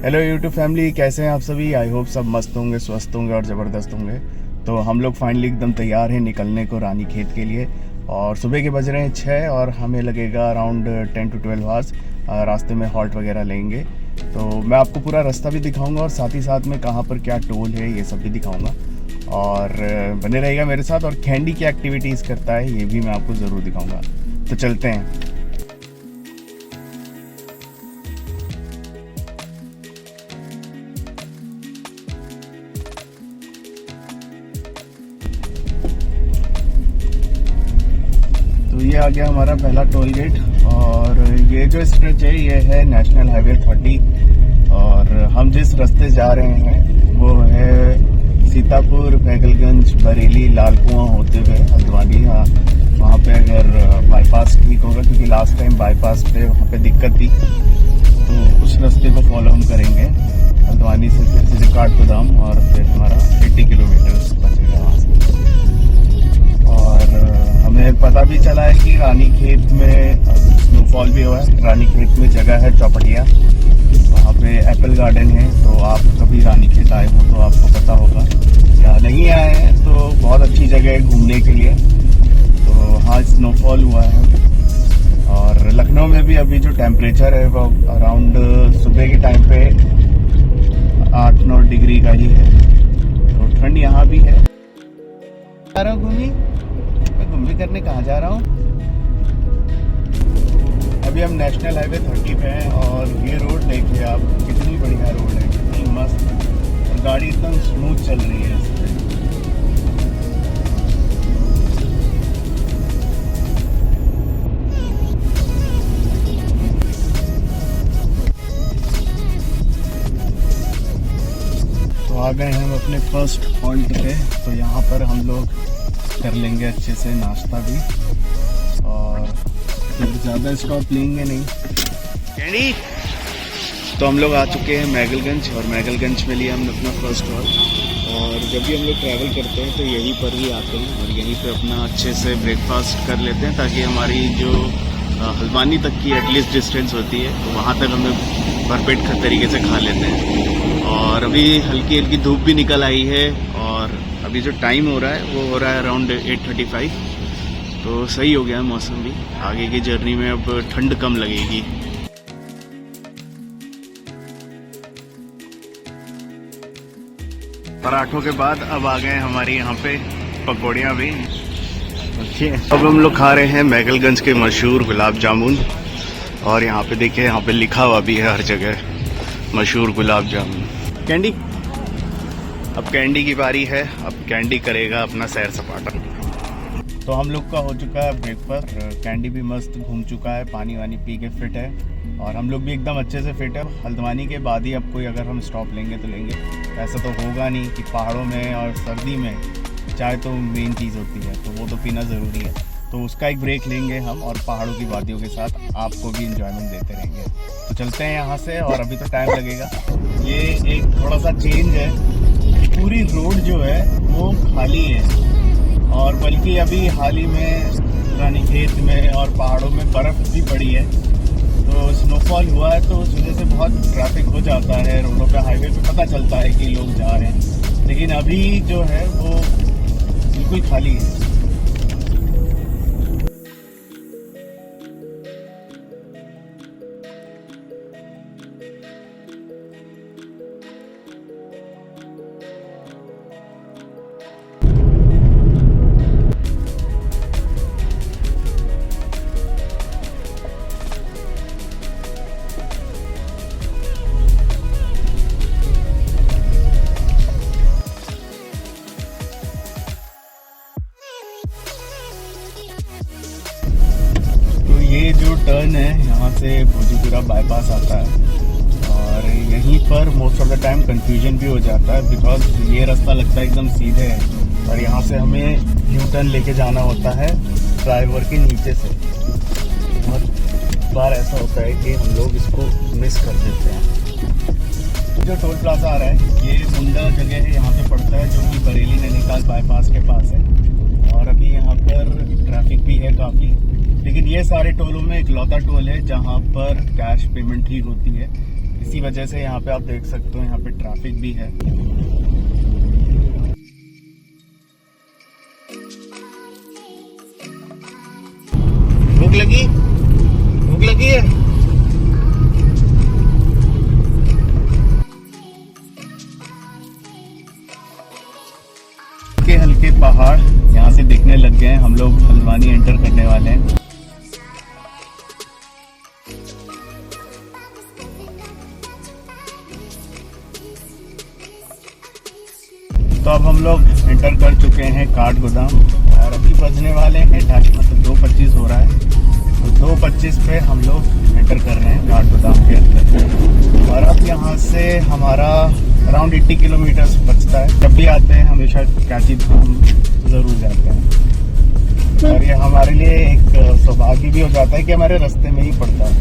Hello YouTube family, कैसे हैं आप सभी। आई होप सब मस्त होंगे, स्वस्थ होंगे और ज़बरदस्त होंगे। तो हम लोग फाइनली एकदम तैयार हैं निकलने को रानी खेत के लिए। और सुबह के बज रहे हैं 6 और हमें लगेगा अराउंड 10 to 12 आवर्स। रास्ते में हॉल्ट वगैरह लेंगे। तो मैं आपको पूरा रास्ता भी दिखाऊंगा और साथ ही साथ में कहाँ पर क्या टोल है ये सब भी दिखाऊंगा। और बने रहेगा मेरे साथ। और कैंडी क्या एक्टिविटीज़ करता है ये भी मैं आपको ज़रूर दिखाऊंगा। तो चलते हैं। तो ये आ गया हमारा पहला टोल गेट। और ये जो स्ट्रेच है ये है नेशनल हाईवे 30। और हम जिस रास्ते जा रहे हैं वो है सीतापुर, मैगलगंज, बरेली, लाल कुआं होते हुए हल्द्वानी। वहाँ पे अगर बाईपास ठीक होगा, क्योंकि लास्ट टाइम बाईपास पे वहाँ पे दिक्कत थी, तो उस रास्ते को फॉलो हम करेंगे। हल्द्वानी से फिर सीधे काठगोदाम और फिर हमारा 80 किलोमीटर बचेगा वहाँ से। और हमें पता भी चला है कि रानी खेत में स्नोफॉल भी हुआ है। रानी खेत में जगह है चौपटिया, वहाँ पे एप्पल गार्डन है। तो आप कभी रानी खेत आए हो तो आपको पता होगा, या नहीं आए हैं तो बहुत अच्छी जगह है घूमने के लिए। तो हाँ, स्नोफॉल हुआ है। और लखनऊ में भी अभी जो टेम्परेचर है वो अराउंड सुबह के टाइम पे 8-9 डिग्री का ही है। तो ठंड यहाँ भी है। जा रहा हूँ घूमी करने। कहाँ जा रहा हूँ? अभी हम नेशनल हाईवे 30 पे हैं। और ये रोड देखिए आप, कितनी बढ़िया रोड है, कितनी मस्त। और गाड़ी एकदम स्मूथ चल रही है इस पे। तो आ गए हम अपने फर्स्ट हॉल्ट पे। तो यहाँ पर हम लोग कर लेंगे अच्छे से नाश्ता भी, और फिर ज़्यादा स्टॉप लेंगे नहीं। कैंडी। तो हम लोग आ चुके हैं मैगलगंज, और मैगलगंज में लिया हमने अपना फर्स्ट हॉल्ट। और जब भी हम लोग ट्रैवल करते हैं तो यहीं पर ही आते हैं और यहीं पे अपना अच्छे से ब्रेकफास्ट कर लेते हैं, ताकि हमारी जो हल्द्वानी तक की एटलीस्ट डिस्टेंस होती है तो वहाँ तक हमें भरपेट तरीके से खा लेते हैं। और अभी हल्की हल्की धूप भी निकल आई है। और अभी जो टाइम हो रहा है वो हो रहा है अराउंड 8:35। तो सही हो गया है मौसम भी। आगे की जर्नी में अब ठंड कम लगेगी। पराठों के बाद अब आ गए हमारी यहाँ पे पकौड़ियाँ भी। अब हम लोग खा रहे हैं मैगलगंज के मशहूर गुलाब जामुन। और यहाँ पे देखिए, यहाँ पे लिखा हुआ भी है हर जगह, मशहूर गुलाब जामुन। कैंडी। अब कैंडी की बारी है। अब कैंडी करेगा अपना सैर सपाटा। तो हम लोग का हो चुका है ब्रेकफास्ट। कैंडी भी मस्त घूम चुका है, पानी वानी पी के फिट है। और हम लोग भी एकदम अच्छे से फिट है। हल्द्वानी के बाद ही अब कोई अगर हम स्टॉप लेंगे तो लेंगे। ऐसा तो होगा नहीं कि पहाड़ों में और सर्दी में चाय तो मेन चीज़ होती है, तो वो तो पीना ज़रूरी है। तो उसका एक ब्रेक लेंगे हम, और पहाड़ों की वादियों के साथ आपको भी इंजॉयमेंट देते रहेंगे। तो चलते हैं यहाँ से। और अभी तो टाइम लगेगा। ये एक थोड़ा सा चेंज है, पूरी रोड जो है वो खाली है। और बल्कि अभी हाल ही में रानी खेत में और पहाड़ों में बर्फ़ भी पड़ी है, तो स्नोफॉल हुआ है। तो उस वजह से बहुत ट्रैफिक हो जाता है रोडों पे, हाईवे पे पता चलता है कि लोग जा रहे हैं। लेकिन अभी जो है वो बिल्कुल खाली है। ये जो टर्न है यहाँ से भोजपुरा बाईपास आता है। और यहीं पर most of the time confusion भी हो जाता है, बिकॉज ये रास्ता लगता है एकदम सीधे है। और यहाँ से हमें यू टर्न लेके जाना होता है ड्राइवर के नीचे से। बहुत बार ऐसा होता है कि हम लोग इसको मिस कर देते हैं। जो टोल प्लाजा आ रहा है ये मुंडा जगह है, यहाँ पे पड़ता है, जो कि बरेली नैनीताल बाईपास के पास है। और अभी यहाँ पर ट्रैफिक भी है काफ़ी। लेकिन ये सारे टोलों में इकलौता टोल है जहाँ पर कैश पेमेंट ही होती है। इसी वजह से यहाँ पे आप देख सकते हो यहाँ पे ट्रैफिक भी है। भूख लगी है। हल्के पहाड़ यहाँ से दिखने लग गए हैं। हम लोग हल्द्वानी एंटर करने वाले हैं। तो अब हम लोग एंटर कर चुके हैं काठगोदाम और अभी बजने वाले हैं 2:25 हो रहा है। तो 2:25 पे हम लोग एंटर कर रहे हैं काठगोदाम के अंदर। और अब यहाँ से हमारा अराउंड 80 किलोमीटर बचता है। जब भी आते हैं हमेशा कैची धाम ज़रूर जाते हैं और ये हमारे लिए एक सौभाग्य भी हो जाता है कि हमारे रास्ते में ही पड़ता है।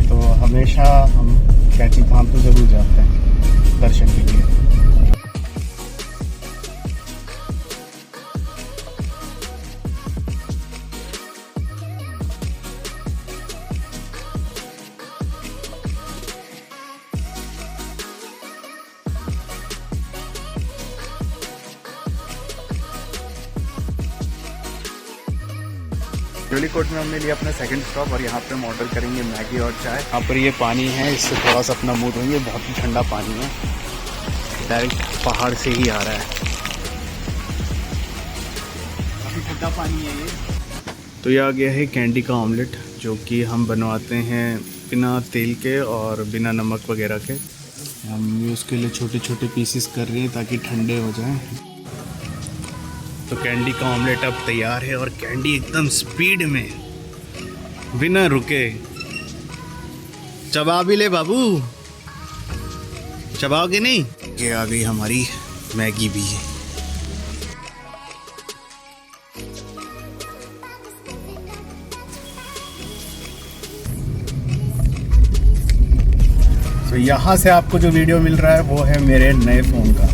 तो हमेशा हम कैची धाम तो ज़रूर जाते हैं दर्शन के लिए। जोलीकोट में हमने लिया अपना सेकंड स्टॉप और यहाँ पे हम ऑर्डर करेंगे मैगी और चाय। यहाँ पर ये पानी है, इससे थोड़ा सा अपना मुँह धोएंगे। बहुत ही ठंडा पानी है, डायरेक्ट पहाड़ से ही आ रहा है। काफ़ी ठंडा पानी है ये। तो ये आ गया है कैंडी का ऑमलेट, जो कि हम बनवाते हैं बिना तेल के और बिना नमक वगैरह के। हम उसके लिए छोटे छोटे पीसेस कर रहे हैं ताकि ठंडे हो जाएं। तो कैंडी का ऑमलेट अब तैयार है और कैंडी एकदम स्पीड में बिना रुके चबा भी ले बाबू, चबाओगे नहीं? ये आ गई हमारी मैगी भी। तो यहाँ से आपको जो वीडियो मिल रहा है वो है मेरे नए फ़ोन का।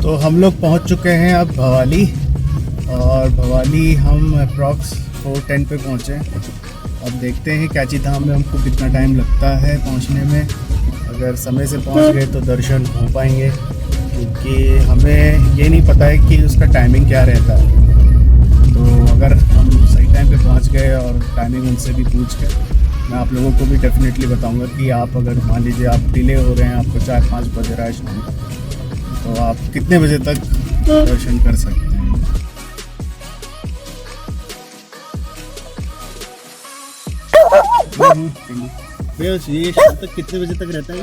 तो हम लोग पहुंच चुके हैं अब भवाली, और भवाली हम अप्रॉक्स 4:10 पे पहुंचे। अब देखते हैं कैची धाम में हमको कितना टाइम लगता है पहुंचने में। अगर समय से पहुंच गए तो दर्शन हो पाएंगे, क्योंकि हमें ये नहीं पता है कि उसका टाइमिंग क्या रहता है। तो अगर हम सही टाइम पे पहुंच गए और टाइमिंग उनसे भी पूछ के, मैं आप लोगों को भी डेफिनेटली बताऊंगा कि आप अगर मान लीजिए आप डिले हो रहे हैं, आपको 4-5 बज रहा है शाम, तो आप कितने बजे तक दर्शन कर सकते हैं। ये शाम तक कितने बजे तक रहता है?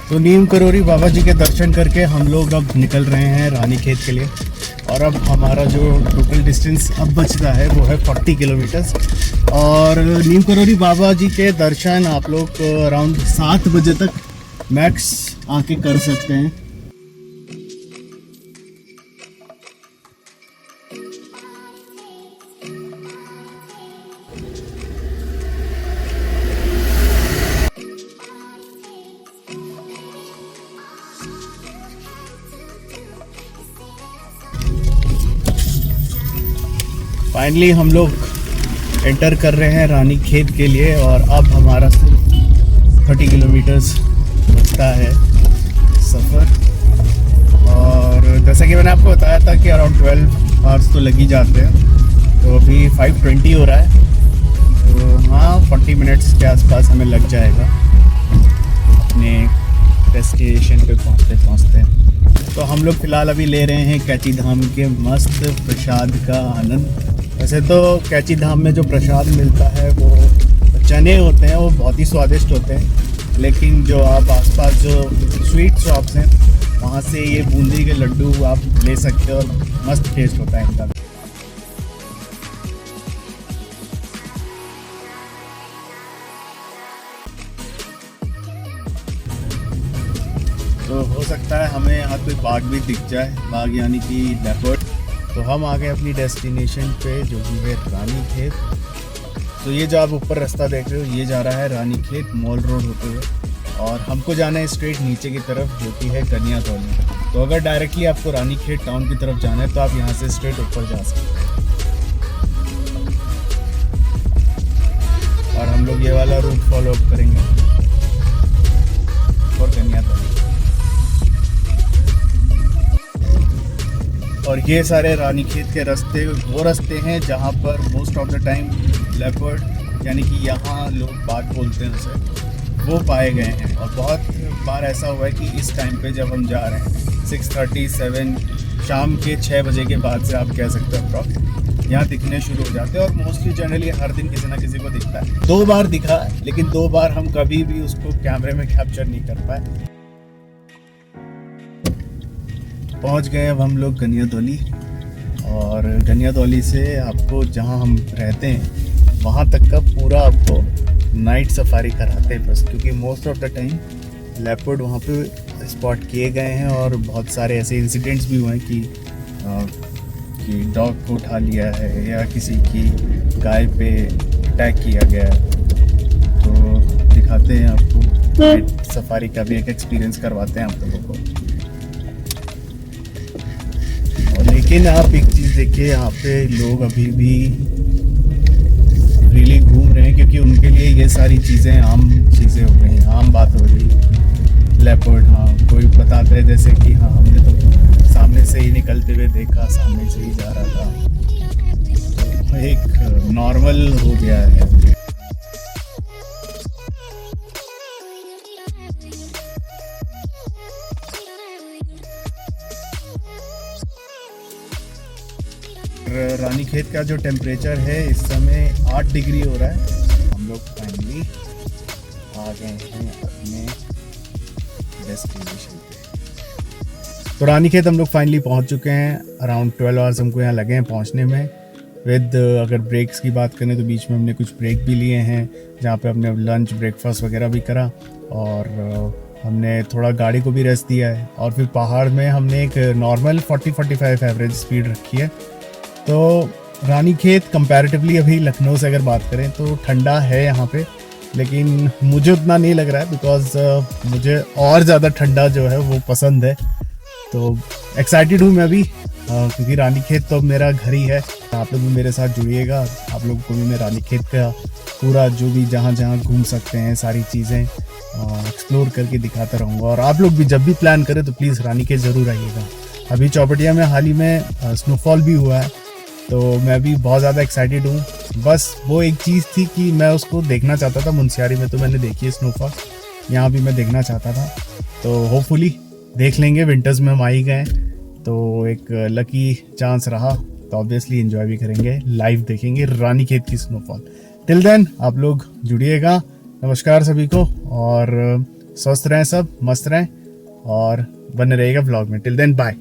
तो नीम करोरी बाबा जी के दर्शन करके हम लोग अब निकल रहे हैं रानीखेत के लिए। और अब हमारा जो टोटल डिस्टेंस अब बचता है वो है 40 किलोमीटर्स। और नीम करोरी बाबा जी के दर्शन आप लोग अराउंड 7 बजे तक मैक्स आके कर सकते हैं। फाइनली हम लोग एंटर कर रहे हैं रानीखेत के लिए, और अब हमारा सिर्फ 30 किलोमीटर्स बचता है सफ़र। और जैसा कि मैंने आपको बताया था कि अराउंड 12 आवर्स तो लग ही जाते हैं। तो अभी 5:20 हो रहा है, तो हाँ 40 मिनट्स के आसपास हमें लग जाएगा अपने डेस्टिनेशन पे पहुँचते। तो हम लोग फ़िलहाल अभी ले रहे हैं कैची धाम के मस्त प्रसाद का आनंद। वैसे तो कैची धाम में जो प्रसाद मिलता है वो चने होते हैं, वो बहुत ही स्वादिष्ट होते हैं। लेकिन जो आप आसपास जो स्वीट शॉप्स हैं वहाँ से ये बूंदी के लड्डू आप ले सकते हो और मस्त टेस्ट होता है इनका। तो हो सकता है हमें यहाँ कोई बाघ भी दिख जाए, बाघ यानी कि लेपर्ड। तो हम आ गए अपनी डेस्टिनेशन पे जो कि है रानी खेत। तो ये जो आप ऊपर रास्ता देख रहे हो ये जा रहा है रानी खेत मॉल रोड होते हुए, और हमको जाना है स्ट्रेट नीचे की तरफ जो कि है कन्यातौली। तो अगर डायरेक्टली आपको रानी खेत टाउन की तरफ जाना है तो आप यहाँ से स्ट्रेट ऊपर जा सकते हैं, और हम लोग ये वाला रूट फॉलो अप करेंगे और कन्यातौली। और ये सारे रानीखेत के रास्ते वो रास्ते हैं जहाँ पर most of the time leopard यानी कि यहाँ लोग बाघ बोलते हैं उसे, वो पाए गए हैं। और बहुत बार ऐसा हुआ है कि इस टाइम पे जब हम जा रहे हैं 6:37 शाम के 6 बजे के बाद से आप कह सकते हो अप्रॉक्स यहाँ दिखने शुरू हो जाते हैं। और मोस्टली जनरली हर दिन किसी ना किसी को दिखता है। 2 बार दिखा, लेकिन 2 बार हम कभी भी उसको कैमरे में कैप्चर नहीं कर पाए। पहुंच गए अब हम लोग कन्यातौली, और कन्यातौली से आपको जहां हम रहते हैं वहां तक का पूरा आपको नाइट सफारी कराते हैं बस, क्योंकि most of the time leopard वहां पे स्पॉट किए गए हैं। और बहुत सारे ऐसे इंसिडेंट्स भी हुए हैं कि डॉग को उठा लिया है या किसी की गाय पे अटैक किया गया है। तो दिखाते हैं आपको नाइट सफारी का भी एक एक्सपीरियंस करवाते हैं आप लोगों को। लेकिन आप एक चीज़ देखिए, यहाँ पे लोग अभी भी फ्रीली घूम रहे हैं, क्योंकि उनके लिए ये सारी चीज़ें आम चीज़ें हो गई, आम बात हो रही। लेपर्ड, हाँ कोई बताता है जैसे कि हाँ हमने तो सामने से ही निकलते हुए देखा, सामने से ही जा रहा था, तो एक नॉर्मल हो गया है। रानीखेत का जो टेम्परेचर है इस समय 8 डिग्री हो रहा है। हम लोग फाइनली आ गए हैं अपने डेस्टिनेशन पे। तो रानीखेत हम लोग फाइनली पहुंच चुके हैं। अराउंड 12 आवर्स हमको यहाँ लगे हैं पहुंचने में। विद अगर ब्रेक्स की बात करें तो बीच में हमने कुछ ब्रेक भी लिए हैं, जहाँ पे हमने लंच ब्रेकफास्ट वगैरह भी करा, और हमने थोड़ा गाड़ी को भी रेस्ट दिया है। और फिर पहाड़ में हमने एक नॉर्मल 40-45 एवरेज स्पीड रखी है। तो रानीखेत कंपैरेटिवली अभी लखनऊ से अगर बात करें तो ठंडा है यहाँ पे, लेकिन मुझे उतना नहीं लग रहा है, बिकॉज मुझे और ज़्यादा ठंडा जो है वो पसंद है। तो एक्साइटेड हूँ मैं भी, क्योंकि रानीखेत तो मेरा घर ही है। आप लोग भी मेरे साथ जुड़िएगा, आप लोगों को भी मैं रानीखेत का पूरा जो भी जहाँ जहाँ घूम सकते हैं सारी चीज़ें एक्सप्लोर करके दिखाता रहूँगा। और आप लोग भी जब भी प्लान करें तो प्लीज़ रानीखेत ज़रूर आइएगा। अभी चौपटिया में हाल ही में स्नोफॉल भी हुआ है, तो मैं भी बहुत ज़्यादा एक्साइटेड हूँ। बस वो एक चीज़ थी कि मैं उसको देखना चाहता था। मुनस्यारी में तो मैंने देखी है स्नोफॉल, यहाँ भी मैं देखना चाहता था। तो होपफुली देख लेंगे, विंटर्स में हम आ ही गए, तो एक लकी चांस रहा, तो ऑब्वियसली एंजॉय भी करेंगे, लाइव देखेंगे रानीखेत की स्नोफॉल। टिल देन आप लोग जुड़िएगा। नमस्कार सभी को, और स्वस्थ रहें सब, मस्त रहें, और बने रहेगा ब्लॉग में। Till then bye.